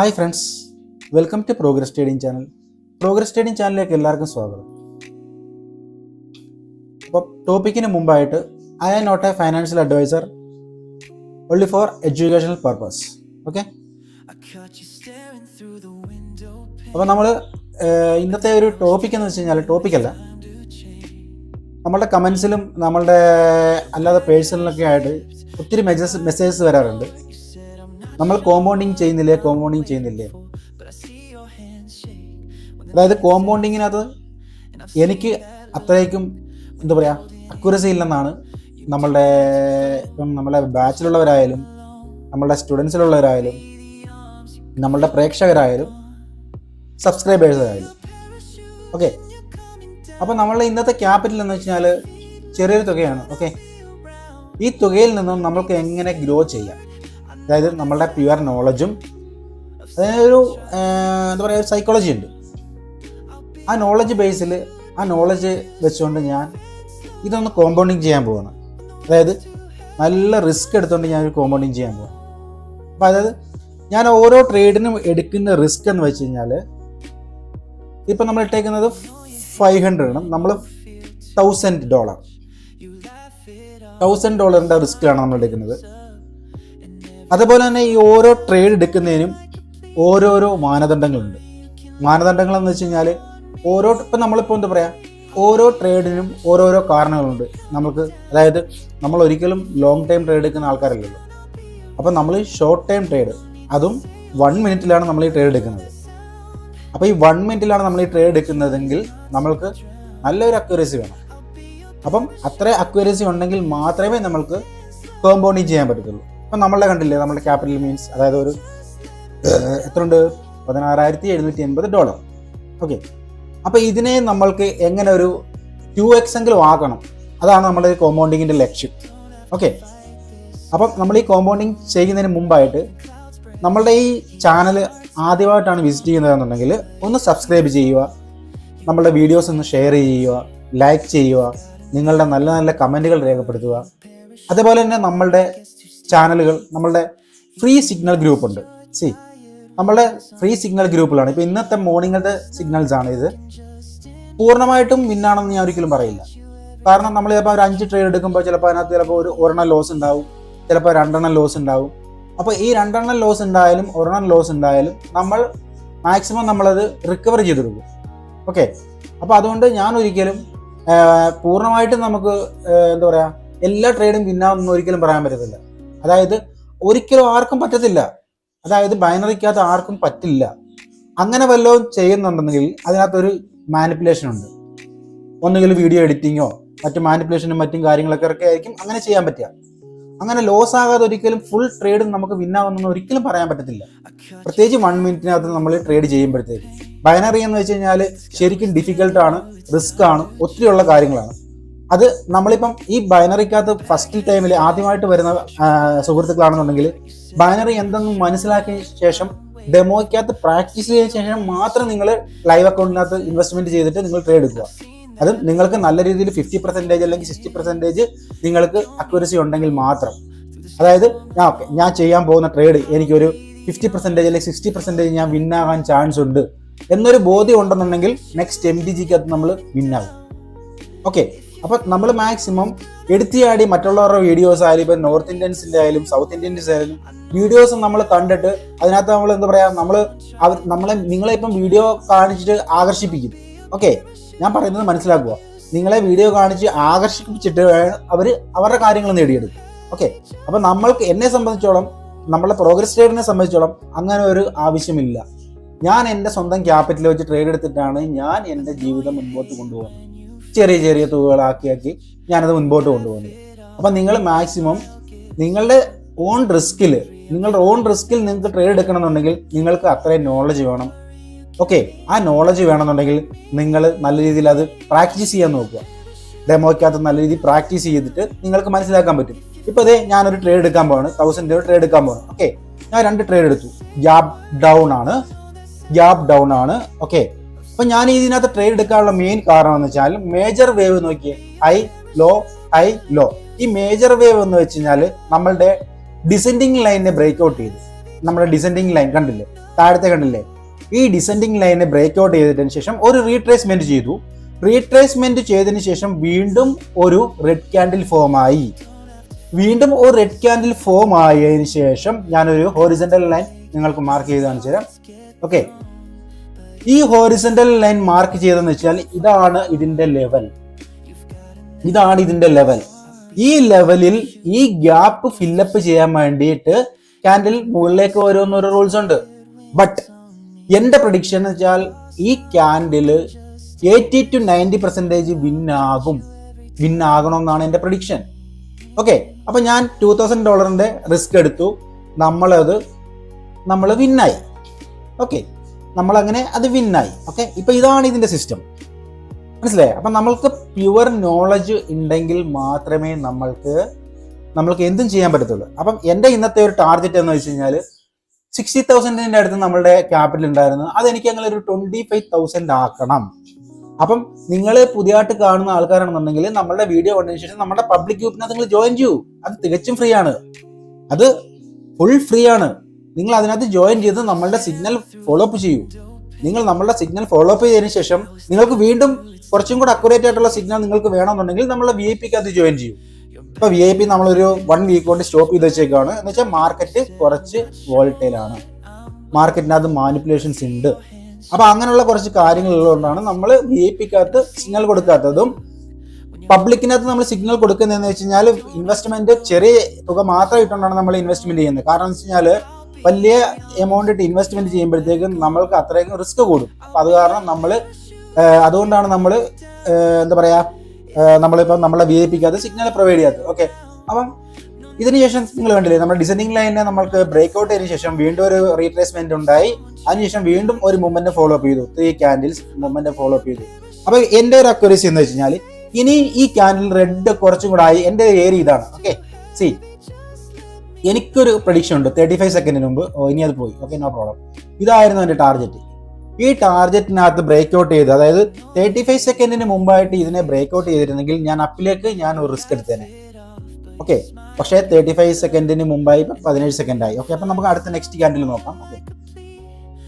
Hi friends, welcome to progress trading channel. Progress trading ചാനലിലേക്ക് എല്ലാവർക്കും സ്വാഗതം. അപ്പോൾ ടോപ്പിക്കിന് മുമ്പായിട്ട് I am not a financial advisor, only for educational purpose. Okay, അപ്പോൾ നമ്മൾ ഇന്നത്തെ ഒരു ടോപ്പിക് എന്ന് വെച്ച് കഴിഞ്ഞാൽ ടോപ്പിക്കല്ല, നമ്മളുടെ കമൻസിലും നമ്മളുടെ അല്ലാതെ പേഴ്സണലൊക്കെ ആയിട്ട് ഒത്തിരി മെസ്സേജസ് വരാറുണ്ട്. നമ്മൾ കോമ്പൗണ്ടിങ് ചെയ്യുന്നില്ലേ. അതായത് കോമ്പൗണ്ടിങ്ങിനകത്ത് എനിക്ക് അത്രയ്ക്കും എന്താ പറയുക അക്യുറസി ഇല്ലെന്നാണ് നമ്മളെ ബാച്ചിലുള്ളവരായാലും നമ്മളുടെ സ്റ്റുഡൻസിലുള്ളവരായാലും നമ്മളുടെ പ്രേക്ഷകരായാലും സബ്സ്ക്രൈബേഴ്സായാലും. ഓക്കെ, അപ്പോൾ നമ്മളുടെ ഇന്നത്തെ ക്യാപിറ്റൽ എന്ന് വെച്ചാൽ ചെറിയൊരു തുകയാണ്. ഓക്കെ, ഈ തുകയിൽ നിന്നും നമ്മൾക്ക് എങ്ങനെ ഗ്രോ ചെയ്യാം, അതായത് നമ്മളുടെ പ്യുവർ നോളജും അതിനൊരു എന്താ പറയുക സൈക്കോളജി ഉണ്ട്. ആ നോളജ് ബേസിൽ ആ നോളജ് വെച്ചുകൊണ്ട് ഞാൻ ഇതൊന്ന് കോമ്പൗണ്ടിങ് ചെയ്യാൻ പോവാണ്. അതായത് നല്ല റിസ്ക് എടുത്തുകൊണ്ട് ഞാനൊരു കോമ്പൗണ്ടിങ് ചെയ്യാൻ പോവാം. അപ്പോൾ അതായത് ഞാൻ ഓരോ ട്രേഡിനും എടുക്കുന്ന റിസ്ക് എന്ന് വെച്ച് കഴിഞ്ഞാൽ ഇപ്പം നമ്മൾ ഇട്ടേക്കുന്നത് 500 നമ്മൾ $1,000 റിസ്ക്കാണ് നമ്മൾ എടുക്കുന്നത്. അതുപോലെ തന്നെ ഈ ഓരോ ട്രേഡ് എടുക്കുന്നതിനും ഓരോരോ മാനദണ്ഡങ്ങളുണ്ട്. മാനദണ്ഡങ്ങൾ എന്ന് വെച്ച് കഴിഞ്ഞാൽ ഇപ്പം നമ്മളിപ്പോൾ എന്താ പറയുക, ഓരോ ട്രേഡിനും ഓരോരോ കാരണങ്ങളുണ്ട് നമുക്ക്. അതായത് നമ്മൾ ഒരിക്കലും ലോങ് ടൈം ട്രേഡ് എടുക്കുന്ന ആൾക്കാരല്ലല്ലോ. അപ്പം നമ്മൾ ഷോർട്ട് ടൈം ട്രേഡ്, അതും 1 മിനിറ്റിലാണ് നമ്മൾ ഈ ട്രേഡ് എടുക്കുന്നത്. അപ്പോൾ ഈ 1 മിനിറ്റിലാണ് നമ്മൾ ഈ ട്രേഡ് എടുക്കുന്നതെങ്കിൽ നമ്മൾക്ക് നല്ലൊരു അക്യുറസി വേണം. അപ്പം അത്ര അക്യുറസി ഉണ്ടെങ്കിൽ മാത്രമേ നമ്മൾക്ക് കോമ്പൗണ്ടിങ് ചെയ്യാൻ പറ്റത്തുള്ളൂ. അപ്പം നമ്മളെ കണ്ടില്ലേ, നമ്മുടെ ക്യാപിറ്റൽ മീൻസ് അതായത് ഒരു എത്ര ഉണ്ട്, $16,780. ഓക്കെ, അപ്പോൾ ഇതിനെ നമ്മൾക്ക് എങ്ങനെ ഒരു 2x എങ്കിലും ആക്കണം, അതാണ് നമ്മുടെ കോമ്പൗണ്ടിങ്ങിൻ്റെ ലക്ഷ്യം. ഓക്കെ, അപ്പം നമ്മൾ ഈ കോമ്പൗണ്ടിങ് ചെയ്യുന്നതിന് മുമ്പായിട്ട് നമ്മളുടെ ഈ ചാനൽ ആദ്യമായിട്ടാണ് വിസിറ്റ് ചെയ്യുന്നതെന്നുണ്ടെങ്കിൽ ഒന്ന് സബ്സ്ക്രൈബ് ചെയ്യുക, നമ്മളുടെ വീഡിയോസ് ഒന്ന് ഷെയർ ചെയ്യുക, ലൈക്ക് ചെയ്യുക, നിങ്ങളുടെ നല്ല നല്ല കമൻറ്റുകൾ രേഖപ്പെടുത്തുക. അതുപോലെ തന്നെ നമ്മളുടെ ചാനലുകൾ, നമ്മളുടെ ഫ്രീ സിഗ്നൽ ഗ്രൂപ്പ് ഉണ്ട്. നമ്മളുടെ ഫ്രീ സിഗ്നൽ ഗ്രൂപ്പിലാണ് ഇപ്പോൾ ഇന്നത്തെ മോർണിംഗത്തെ സിഗ്നൽസ് ആണ് ഇത്. പൂർണ്ണമായിട്ടും വിന്നാണെന്ന് ഞാൻ ഒരിക്കലും പറയില്ല. കാരണം നമ്മൾ ചിലപ്പോൾ ഒരു 5 ട്രേഡ് എടുക്കുമ്പോൾ ചിലപ്പോൾ അതിനകത്ത് ചിലപ്പോൾ ഒരു 1 ലോസ് ഉണ്ടാവും, ചിലപ്പോൾ 2 ലോസ് ഉണ്ടാവും. അപ്പോൾ ഈ 2 ലോസ് ഉണ്ടായാലും 1 ലോസ് ഉണ്ടായാലും നമ്മൾ മാക്സിമം നമ്മളത് റിക്കവർ ചെയ്തെടുക്കും. ഓക്കെ, അപ്പോൾ അതുകൊണ്ട് ഞാൻ ഒരിക്കലും പൂർണ്ണമായിട്ടും നമുക്ക് എന്താ പറയുക എല്ലാ ട്രേഡും വിന്നാമെന്ന് ഒരിക്കലും പറയാൻ പറ്റത്തില്ല. അതായത് ഒരിക്കലും ആർക്കും പറ്റത്തില്ല, അതായത് ബൈനറിക്കകത്ത് ആർക്കും പറ്റില്ല. അങ്ങനെ വല്ലതും ചെയ്യുന്നുണ്ടെങ്കിൽ അതിനകത്തൊരു മാനിപ്പുലേഷൻ ഉണ്ട്. ഒന്നുകിൽ വീഡിയോ എഡിറ്റിങ്ങോ മറ്റു മാനിപ്പുലേഷനും മറ്റും കാര്യങ്ങളൊക്കെ ആയിരിക്കും അങ്ങനെ ചെയ്യാൻ പറ്റുക. അങ്ങനെ ലോസ് ആകാതെ ഒരിക്കലും ഫുൾ ട്രേഡും നമുക്ക് വിന്നാവുമെന്ന് ഒരിക്കലും പറയാൻ പറ്റത്തില്ല. പ്രത്യേകിച്ച് 1 മിനിറ്റിനകത്ത് നമ്മൾ ട്രേഡ് ചെയ്യുമ്പോഴത്തേക്ക്. ബൈനറി എന്ന് വെച്ച് കഴിഞ്ഞാൽ ശരിക്കും ഡിഫിക്കൽട്ടാണ്, റിസ്ക് ആണ്, ഒത്തിരിയുള്ള കാര്യങ്ങളാണ്. അത് നമ്മളിപ്പം ഈ ബൈനറിക്കകത്ത് ഫസ്റ്റ് ടൈമിൽ ആദ്യമായിട്ട് വരുന്ന സുഹൃത്തുക്കളാണെന്നുണ്ടെങ്കിൽ ബൈനറി എന്തെന്ന് മനസ്സിലാക്കിയ ശേഷം ഡെമോയ്ക്കകത്ത് പ്രാക്ടീസ് ചെയ്ത ശേഷം മാത്രം നിങ്ങൾ ലൈവ് അക്കൗണ്ടിനകത്ത് ഇൻവെസ്റ്റ്മെന്റ് ചെയ്തിട്ട് നിങ്ങൾ ട്രേഡ് എടുക്കുക. അതും നിങ്ങൾക്ക് നല്ല രീതിയിൽ 50% അല്ലെങ്കിൽ 60% നിങ്ങൾക്ക് അക്യുറസി ഉണ്ടെങ്കിൽ മാത്രം. അതായത് ഞാൻ ചെയ്യാൻ പോകുന്ന ട്രേഡ് എനിക്കൊരു 50% അല്ലെങ്കിൽ 60% ഞാൻ വിന്നാകാൻ ചാൻസ് ഉണ്ട് എന്നൊരു ബോധ്യം ഉണ്ടെന്നുണ്ടെങ്കിൽ നെക്സ്റ്റ് MTGക്കകത്ത് നമ്മൾ വിന്നാകും. ഓക്കെ, അപ്പോൾ നമ്മൾ മാക്സിമം എടുത്തിയാടി മറ്റുള്ളവരുടെ വീഡിയോസ് ആയാലും ഇപ്പം നോർത്ത് ഇന്ത്യൻസിൻ്റെ ആയാലും സൗത്ത് ഇന്ത്യൻസ് ആയാലും വീഡിയോസ് നമ്മൾ കണ്ടിട്ട് അതിനകത്ത് നമ്മൾ എന്താ പറയുക നിങ്ങളെ ഇപ്പം വീഡിയോ കാണിച്ചിട്ട് ആകർഷിപ്പിക്കും. ഓക്കെ, ഞാൻ പറയുന്നത് മനസ്സിലാക്കുക. നിങ്ങളെ വീഡിയോ കാണിച്ച് ആകർഷിപ്പിച്ചിട്ട് അവർ അവരുടെ കാര്യങ്ങൾ നേടിയെടുക്കും. ഓക്കെ, അപ്പോൾ നമ്മൾക്ക് എന്നെ സംബന്ധിച്ചോളം നമ്മളെ പ്രോഗ്രസ് ട്രേഡിനെ സംബന്ധിച്ചോളം അങ്ങനെ ഒരു ആവശ്യമില്ല. ഞാൻ എൻ്റെ സ്വന്തം ക്യാപിറ്റൽ വെച്ച് ട്രേഡ് എടുത്തിട്ടാണ് ഞാൻ എൻ്റെ ജീവിതം മുൻപോട്ട് കൊണ്ടുപോകുന്നത്. ചെറിയ ചെറിയ തുകകളാക്കി ഞാനത് മുൻപോട്ട് കൊണ്ടുപോകുന്നത്. അപ്പം നിങ്ങൾ മാക്സിമം നിങ്ങളുടെ ഓൺ റിസ്കിൽ നിങ്ങൾക്ക് ട്രേഡ് എടുക്കണമെന്നുണ്ടെങ്കിൽ നിങ്ങൾക്ക് അത്രയും നോളജ് വേണം. ഓക്കെ, ആ നോളജ് വേണമെന്നുണ്ടെങ്കിൽ നിങ്ങൾ നല്ല രീതിയിൽ അത് പ്രാക്ടീസ് ചെയ്യാൻ നോക്കുക. ഡെമോയ്ക്കകത്ത് നല്ല രീതിയിൽ പ്രാക്ടീസ് ചെയ്തിട്ട് നിങ്ങൾക്ക് മനസ്സിലാക്കാൻ പറ്റും. ഇപ്പോൾ അതേ ഞാനൊരു ട്രേഡ് എടുക്കാൻ പോവാണ്, $1,000 ട്രേഡ് എടുക്കാൻ പോവാണ്. ഓക്കെ, ഞാൻ 2 ട്രേഡ് എടുത്തു. ഗ്യാപ് ഡൗൺ ആണ്. ഓക്കെ, അപ്പം ഞാൻ ഇതിനകത്ത് ട്രേഡ് എടുക്കാനുള്ള മെയിൻ കാരണം എന്ന് വെച്ചാൽ മേജർ വേവ് നോക്കിയേ, ഹൈ ലോ. ഈ മേജർ വേവ് എന്ന് വെച്ച് കഴിഞ്ഞാൽ നമ്മളുടെ ഡിസെൻഡിങ് ലൈനിനെ ബ്രേക്ക് ഔട്ട് ചെയ്തു. നമ്മുടെ ഡിസെൻഡിങ് ലൈൻ കണ്ടില്ലേ, താഴത്തെ കണ്ടില്ലേ, ഈ ഡിസെൻഡിങ് ലൈനെ ബ്രേക്ക് ഔട്ട് ചെയ്തതിന് ശേഷം ഒരു റീട്രേസ്മെന്റ് ചെയ്തു. റീട്രേസ്മെന്റ് ചെയ്തതിന് ശേഷം വീണ്ടും ഒരു റെഡ് ക്യാൻഡിൽ ഫോം ആയി. വീണ്ടും ഒരു റെഡ് ക്യാൻഡിൽ ഫോം ആയതിനു ശേഷം ഞാനൊരു ഹോറിസോണ്ടൽ ലൈൻ നിങ്ങൾക്ക് മാർക്ക് ചെയ്ത് കാണിച്ചു തരാം. ഓക്കെ, ഈ ഹോറിസോണ്ടൽ ലൈൻ മാർക്ക് ചെയ്തെന്ന് വെച്ചാൽ ഇതാണ് ഇതിന്റെ ലെവൽ. ഇതാണ് ഇതിന്റെ ലെവൽ. ഈ ലെവലിൽ ഈ ഗ്യാപ്പ് ഫില്ലപ്പ് ചെയ്യാൻ വേണ്ടിയിട്ട് ക്യാൻഡിൽ മുകളിലേക്ക് വരുമെന്നൊരു റൂൾസ് ഉണ്ട്. ബട്ട് എന്റെ പ്രഡിക്ഷൻ എന്ന് വെച്ചാൽ ഈ ക്യാൻഡില് 80 to 90% വിന്നാകണമെന്നാണ് എന്റെ പ്രഡിക്ഷൻ. ഓക്കെ, അപ്പൊ ഞാൻ $2,000 റിസ്ക് എടുത്തു, നമ്മൾ വിന്നായി. ഓക്കെ, നമ്മളങ്ങനെ അത് വിന്നായി. ഓക്കെ, ഇപ്പൊ ഇതാണ് ഇതിന്റെ സിസ്റ്റം, മനസ്സിലായി? അപ്പൊ നമ്മൾക്ക് പ്യുവർ നോളജ് ഉണ്ടെങ്കിൽ മാത്രമേ നമ്മൾക്ക് എന്തും ചെയ്യാൻ പറ്റത്തുള്ളൂ. അപ്പം എൻ്റെ ഇന്നത്തെ ഒരു ടാർഗറ്റ് എന്ന് വെച്ച് കഴിഞ്ഞാൽ 60,000 അടുത്ത് നമ്മളുടെ ക്യാപിറ്റൽ ഉണ്ടായിരുന്നു, അതെനിക്ക് അങ്ങനെ ഒരു 25,000 ആക്കണം. അപ്പം നിങ്ങൾ പുതിയതായിട്ട് കാണുന്ന ആൾക്കാരാണെന്നുണ്ടെങ്കിൽ നമ്മളുടെ വീഡിയോ കണ്ടതിന് ശേഷം നമ്മുടെ പബ്ലിക് ഗ്രൂപ്പിനകത്ത് നിങ്ങൾ ജോയിൻ ചെയ്യൂ. അത് തികച്ചും ഫ്രീ ആണ്, അത് ഫുൾ ഫ്രീ ആണ്. നിങ്ങൾ അതിനകത്ത് ജോയിൻ ചെയ്ത് നമ്മളുടെ സിഗ്നൽ ഫോളോ അപ്പ് ചെയ്യൂ. നിങ്ങൾ നമ്മളുടെ സിഗ്നൽ ഫോളോ അപ്പ് ചെയ്തതിനു ശേഷം നിങ്ങൾക്ക് വീണ്ടും കുറച്ചും കൂടെ അക്യുറേറ്റ് ആയിട്ടുള്ള സിഗ്നൽ നിങ്ങൾക്ക് വേണമെന്നുണ്ടെങ്കിൽ നമ്മളെ VIP അത് ജോയിൻ ചെയ്യും. ഇപ്പൊ VIP നമ്മളൊരു 1 വീക്ക് കൊണ്ട് സ്റ്റോപ്പ് ചെയ്ത് വെച്ചേക്കാണ്. എന്ന് വെച്ചാൽ മാർക്കറ്റ് കുറച്ച് വോളറ്റൈലാണ്, മാർക്കറ്റിനകത്ത് മാനിപ്പുലേഷൻസ് ഉണ്ട്. അപ്പൊ അങ്ങനെയുള്ള കുറച്ച് കാര്യങ്ങൾ ഉള്ളതുകൊണ്ടാണ് നമ്മൾ VIP സിഗ്നൽ കൊടുക്കാത്തതും. പബ്ലിക്കിനകത്ത് നമ്മൾ സിഗ്നൽ കൊടുക്കുന്നതെന്ന് വെച്ച് കഴിഞ്ഞാൽ ഇൻവെസ്റ്റ്മെന്റ് ചെറിയ തുക മാത്രം ഇട്ടുകൊണ്ടാണ് നമ്മൾ ഇൻവെസ്റ്റ്മെന്റ് ചെയ്യുന്നത്. കാരണം എന്ന് വെച്ച് കഴിഞ്ഞാൽ വലിയ എമൗണ്ട് ഇട്ട് ഇൻവെസ്റ്റ്മെന്റ് ചെയ്യുമ്പോഴത്തേക്കും നമ്മൾക്ക് അത്രയും റിസ്ക് കൂടും. അപ്പൊ അത് കാരണം അതുകൊണ്ടാണ് നമ്മൾ എന്താ പറയാ, നമ്മളിപ്പോൾ നമ്മളെ VIP സിഗ്നൽ പ്രൊവൈഡ് ചെയ്യാത്തത്. ഓക്കെ, അപ്പം ഇതിനുശേഷം നിങ്ങൾ കണ്ടില്ലേ, നമ്മുടെ ഡിസെൻഡിങ് ലൈനെ നമ്മൾക്ക് ബ്രേക്ക് ഔട്ട് ചെയ്തതിനു ശേഷം വീണ്ടും ഒരു റീട്രേസ്മെന്റ് ഉണ്ടായി. അതിനുശേഷം വീണ്ടും ഒരു മൂവ്മെന്റ് ഫോളോ അപ്പ് ചെയ്തു, 3 ക്യാൻഡിൽസ് മൂവ്മെന്റ് ഫോളോ അപ്പ് ചെയ്തു. അപ്പൊ എന്റെ ഒരു അക്യുറസി എന്ന് വെച്ച് കഴിഞ്ഞാൽ ഇനി ഈ ക്യാൻഡിൽ റെഡ് കുറച്ചും കൂടെ ആയി. എന്റെ ഏരിയ ഇതാണ്. ഓക്കെ, എനിക്കൊരു പ്രഡിക്ഷൻ ഉണ്ട് 35 സെക്കൻഡിന് മുമ്പ്. ഇനി അത് പോയി. Okay, no problem. ഇതായിരുന്നു എന്റെ ടാർഗറ്റ്. ഈ ടാർഗറ്റിനകത്ത് ബ്രേക്ക് ഔട്ട് ചെയ്ത്, അതായത് 35 സെക്കൻഡിന് മുമ്പായിട്ട് ഇതിനെ ബ്രേക്ക് ഔട്ട് ചെയ്തിരുന്നെങ്കിൽ ഞാൻ അപ്പിലേക്ക് ഞാൻ ഒരു റിസ്ക് എടുത്തേനെ. ഓക്കെ, പക്ഷേ 35 സെക്കൻഡിന് മുമ്പായി 17 സെക്കൻഡ് ആയി. ഓക്കെ, അപ്പൊ നമുക്ക് അടുത്ത നെക്സ്റ്റ് ക്യാൻഡിൽ നോക്കാം. ഓക്കെ,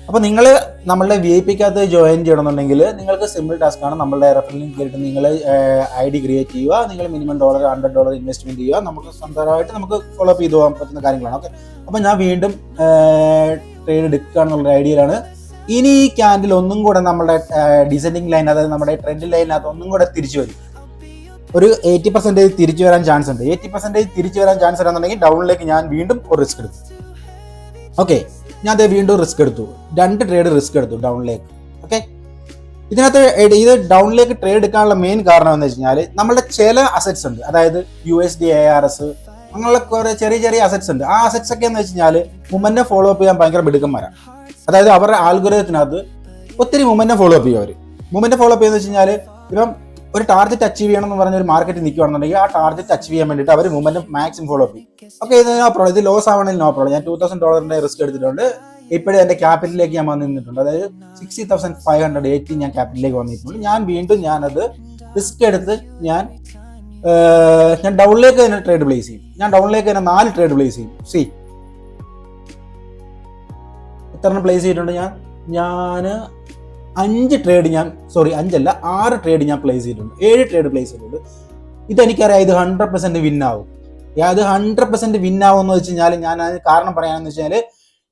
അപ്പൊ നിങ്ങൾ നമ്മളുടെ VIP ജോയിൻ ചെയ്യണമെന്നുണ്ടെങ്കിൽ നിങ്ങൾക്ക് സിമ്പിൾ ടാസ്ക് ആണ്. നമ്മളുടെ റെഫറൽ ലിങ്ക് കേട്ട് നിങ്ങൾ ID ക്രിയേറ്റ് ചെയ്യുക, നിങ്ങൾ മിനിമം $100 ഇൻവെസ്റ്റ്മെന്റ് ചെയ്യുക. നമുക്ക് സ്വന്തമായിട്ട് നമുക്ക് ഫോളോ അപ്പ് ചെയ്ത് പോകാൻ പറ്റുന്ന കാര്യങ്ങളാണ്. ഓക്കെ, അപ്പൊ ഞാൻ വീണ്ടും ട്രേഡ് എടുക്കുക എന്നുള്ള ഐഡിയയിലാണ്. ഇനി ഈ ക്യാൻഡിൽ ഒന്നും കൂടെ നമ്മുടെ ഡിസെൻഡിങ് ലൈൻ, അതായത് നമ്മുടെ ട്രെൻഡ് ലൈനകത്ത് ഒന്നും കൂടെ തിരിച്ചു വരും. ഒരു 80% തിരിച്ചു വരാൻ ചാൻസ് ഉണ്ട്. 80% തിരിച്ചു വരാൻ ചാൻസ് ഉണ്ടെന്നുണ്ടെങ്കിൽ ഡൗണിലേക്ക് ഞാൻ വീണ്ടും ഒരു റിസ്ക് എടുത്തു. ഓക്കെ, ഞാൻ വീണ്ടും റിസ്ക് എടുത്തു, 2 ട്രേഡ് റിസ്ക് എടുത്തു ഡൗണിലേക്ക്. ഓക്കെ, ഇത് ഡൗണിലേക്ക് ട്രേഡ് എടുക്കാനുള്ള മെയിൻ കാരണം എന്ന് വെച്ച് കഴിഞ്ഞാൽ നമ്മളുടെ ചില അസറ്റ്സ് ഉണ്ട്, അതായത് USD ARS അങ്ങനെയുള്ള കുറെ ചെറിയ ചെറിയ അസറ്റ്സ് ഉണ്ട്. ആ അസറ്റ്സ് ഒക്കെ എന്ന് വെച്ച് കഴിഞ്ഞാൽ മൊമെന്റം ഫോളോ അപ്പ് ചെയ്യാൻ ഭയങ്കര മിടുക്കന്മാരാണ്. അതായത് അവരുടെ ആൽഗോരിതത്തിനകത്ത് ഒത്തിരി മൊമെന്റം ഫോളോ അപ്പ് ചെയ്യും. അവർ മൊമെന്റം ഫോളോ അപ്പ് ചെയ്യുന്ന വെച്ച് കഴിഞ്ഞാൽ ഇപ്പം ഒരു ടാർഗറ്റ് അച്ചീവ് ചെയ്യണം എന്ന് പറഞ്ഞ ഒരു മാർക്കറ്റ് നിൽക്കുകയാണെന്നുണ്ടെങ്കിൽ ആ ടാർഗറ്റ് അച്ചീവ് ചെയ്യാൻ വേണ്ടിയിട്ട് അവർ മൊമെന്റം മാക്സിമം ഫോളോ അപ്പ് ചെയ്യും. ഓക്കെ, ഇത് നോ പ്രോബ്ലം. ഇത് ലോസ് ആവണമെങ്കിൽ നോ പ്രോബ്ലം. ഞാൻ $2,000 റിസ്ക് എടുത്തിട്ടുണ്ട്. ഇപ്പോഴും എന്റെ ക്യാപിറ്റലിലേക്ക് ഞാൻ വന്ന് നിന്നിട്ടുണ്ട്. അതായത് 60,580 ഞാൻ ക്യാപിറ്റലിലേക്ക് വന്നിട്ടുണ്ട്. ഞാൻ വീണ്ടും ഞാനത് റിസ്ക് എടുത്ത് ഞാൻ ഡൗണിലേക്ക് തന്നെ ട്രേഡ് പ്ലേസ് ചെയ്യും. ഞാൻ ഡൗണിലേക്ക് തന്നെ 4 ട്രേഡ് പ്ലേസ് ചെയ്യും. എത്ര പ്ലേസ് ചെയ്തിട്ടുണ്ട്? ഞാൻ 5 ട്രേഡ് 6 ട്രേഡ് ഞാൻ പ്ലേസ് ചെയ്തിട്ടുണ്ട്. 7 ട്രേഡ് പ്ലേസ് ചെയ്തിട്ടുണ്ട്. ഇതെനിക്കറിയാം ഇത് 100% വിന്നാവും. അത് 100% വിന്നാവും എന്ന് വെച്ച് കഴിഞ്ഞാൽ ഞാൻ അതിന് കാരണം പറയാനെന്ന് വെച്ചാൽ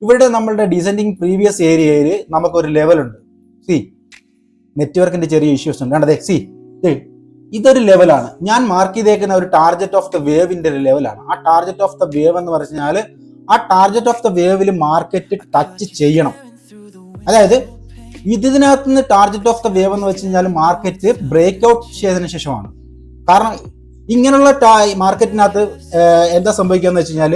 ഇവിടെ നമ്മളുടെ ഡിസെൻഡിങ് പ്രീവിയസ് ഏരിയയിൽ നമുക്കൊരു ലെവലുണ്ട്. നെറ്റ്വർക്കിന്റെ ചെറിയ ഇഷ്യൂസ് ഉണ്ട്. കണ്ടതേ, ഇതൊരു ലെവലാണ്. ഞാൻ മാർക്ക് ചെയ്തേക്കുന്ന ഒരു ടാർഗറ്റ് ഓഫ് ദ വേവിന്റെ ഒരു ലെവലാണ്. ആ ടാർഗറ്റ് ഓഫ് ദ വേവ് എന്ന് പറഞ്ഞാൽ ആ ടാർഗറ്റ് ഓഫ് ദ വേവിൽ മാർക്കറ്റ് ടച്ച് ചെയ്യണം. അതായത് ഇതിനകത്ത് നിന്ന് ടാർഗറ്റ് ഓഫ് ദ വേവ് എന്ന് വെച്ച് കഴിഞ്ഞാൽ മാർക്കറ്റ് ബ്രേക്ക് ഔട്ട് ചെയ്തതിനു ശേഷമാണ്. കാരണം ഇങ്ങനെയുള്ള മാർക്കറ്റിനകത്ത് എന്താ സംഭവിക്കുക എന്ന് വെച്ച് കഴിഞ്ഞാൽ,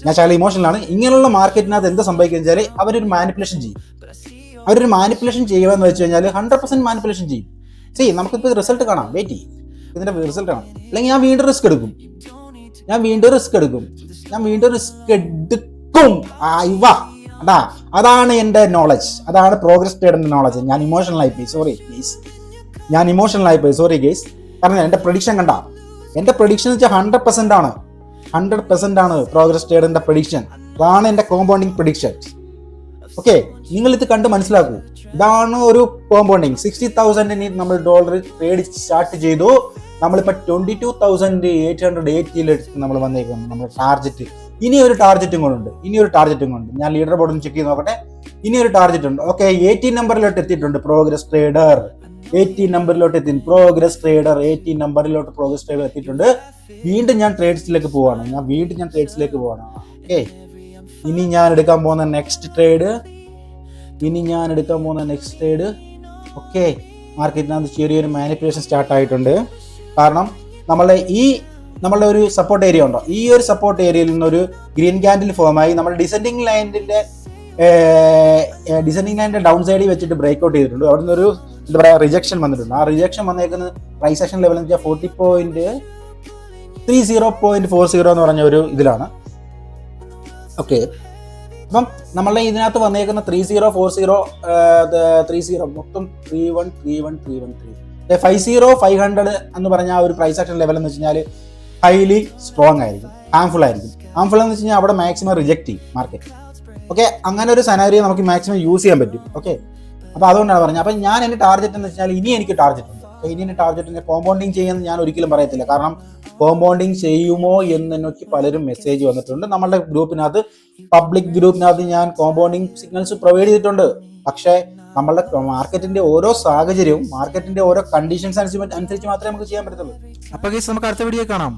ഞാൻ చాలా ഇമോഷണലാണ്. ഇങ്ങനെയുള്ള മാർക്കറ്റിനകത്ത് എന്താ സംഭവിക്കുക വെച്ചാൽ അവരൊരു മാനിപ്പുലേഷൻ ചെയ്യും. അവരൊരു മാനിപ്പുലേഷൻ ചെയ്യുകയെന്ന് വെച്ച് കഴിഞ്ഞാൽ 100% മാനിപ്പുലേഷൻ ചെയ്യും. നമുക്കിപ്പോൾ റിസൾട്ട് കാണാം, വെയിറ്റ് ചെയ്യും, ഇതിന്റെ റിസൾട്ട് കാണാം. അല്ലെങ്കിൽ ഞാൻ വീണ്ടും റിസ്ക് എടുക്കും. അതാണ് എന്റെ നോളജ്, അതാണ് പ്രോഗ്രസ് ട്രേഡിന്റെ നോളജ്. ഞാൻ ഇമോഷണൽ ആയിപ്പോയി, സോറി ഗേസ്. കാരണം എന്റെ പ്രഡിക്ഷൻ കണ്ട, എന്റെ പ്രഡിക്ഷൻ വെച്ചാൽ 100% ആണ്. 100% ആണ് പ്രോഗ്രസ് ട്രേഡിന്റെ പ്രഡിക്ഷൻ. അതാണ് എന്റെ കോമ്പൗണ്ടിങ് പ്രഡിക്ഷൻ. ഓക്കെ, നിങ്ങൾ ഇത് കണ്ട് മനസ്സിലാക്കൂ. ഇതാണ് ഒരു കോമ്പൗണ്ടിങ്. 60,000 നമ്മൾ ഡോളർ ട്രേഡ് സ്റ്റാർട്ട് ചെയ്തു. നമ്മളിപ്പോൾ 22,880 നമ്മൾ വന്നേക്കുന്നു നമ്മുടെ ടാർജറ്റ്. ഇനി ഒരു ടാർജറ്റും കൊണ്ടുണ്ട്. ഞാൻ ലീഡർ ബോർഡ് ഒന്ന് ചെക്ക് ചെയ്ത് നോക്കട്ടെ. ഇനി ഒരു ടാർജറ്റ് ഉണ്ട്. ഓക്കെ, 18 നമ്പറിലോട്ട് എത്തിയിട്ടുണ്ട് പ്രോഗ്രസ് ട്രേഡർ. 18 നമ്പറിലോട്ട് പ്രോഗ്രസ് ട്രേഡർ എത്തിയിട്ടുണ്ട്. വീണ്ടും ഞാൻ ട്രേഡ്സിലേക്ക് പോവാണ്. ഓക്കെ, ഇനി ഞാൻ എടുക്കാൻ പോകുന്ന നെക്സ്റ്റ് ട്രേഡ്. ഓക്കെ, മാർക്കറ്റിനകത്ത് ചെറിയൊരു മാനിപ്പുലേഷൻ സ്റ്റാർട്ട് ആയിട്ടുണ്ട്. കാരണം നമ്മളുടെ ഒരു സപ്പോർട്ട് ഏരിയ ഉണ്ടോ, ഈ ഒരു സപ്പോർട്ട് ഏരിയയിൽ നിന്നൊരു ഗ്രീൻ ക്യാൻഡിൽ ഫോമായി നമ്മൾ ഡിസെൻഡിങ് ലൈനിന്റെ ഡൗൺ സൈഡിൽ വെച്ചിട്ട് ബ്രേക്ക് ഔട്ട് ചെയ്തിട്ടുണ്ട്. അവിടെ നിന്നൊരു എന്താ പറയുക റിജക്ഷൻ വന്നിട്ടുണ്ട്. ആ റിജക്ഷൻ വന്നേക്കുന്നത് പ്രൈസ് ആക്ഷൻ ലെവൽ എന്ന് വെച്ചാൽ 40.30.40 എന്ന് പറഞ്ഞ ഒരു ഇതിലാണ്. ഓക്കെ, അപ്പം നമ്മളുടെ ഇതിനകത്ത് വന്നേക്കുന്ന 3040 മൊത്തം 3131 50 എന്ന് പറഞ്ഞ ആ ഒരു പ്രൈസ് ആക്ഷൻ ലെവൽ എന്ന് വെച്ച് കഴിഞ്ഞാൽ ഹൈലി സ്ട്രോങ് ആയിരിക്കും, ഹാംഫുൾ എന്ന് വെച്ച് കഴിഞ്ഞാൽ അവിടെ മാക്സിമം റിജക്ട് ചെയ്യും മാർക്കറ്റ്. ഓക്കെ, അങ്ങനെ ഒരു സെനാരിയോ നമുക്ക് മാക്സിമം യൂസ് ചെയ്യാൻ പറ്റും. ഓക്കെ, അപ്പോൾ അതുകൊണ്ടാണ് പറഞ്ഞത്. അപ്പം ഞാൻ എൻ്റെ ടാർഗറ്റ് എന്ന് വെച്ചാൽ ഇനി എനിക്ക് ടാർഗറ്റ് ഉണ്ട്. കോമ്പൗണ്ടിങ് ചെയ്യുമെന്ന് ഞാൻ ഒരിക്കലും പറയത്തില്ല. കാരണം കോമ്പൗണ്ടിങ് ചെയ്യുമോ എന്ന് എനിക്ക് പലരും മെസ്സേജ് വന്നിട്ടുണ്ട്. നമ്മളുടെ ഗ്രൂപ്പിനകത്ത്, പബ്ലിക് ഗ്രൂപ്പിനകത്ത് ഞാൻ കോമ്പൗണ്ടിങ് സിഗ്നൽസ് പ്രൊവൈഡ് ചെയ്തിട്ടുണ്ട്. പക്ഷേ നമ്മളുടെ മാർക്കറ്റിന്റെ ഓരോ സാഹചര്യവും, മാർക്കറ്റിന്റെ ഓരോ കണ്ടീഷൻസ് അനുസരിച്ച് മാത്രമേ നമുക്ക് ചെയ്യാൻ പറ്റത്തുള്ളൂ. അപ്പോൾ നമുക്ക് അടുത്ത വീഡിയോ കാണാം.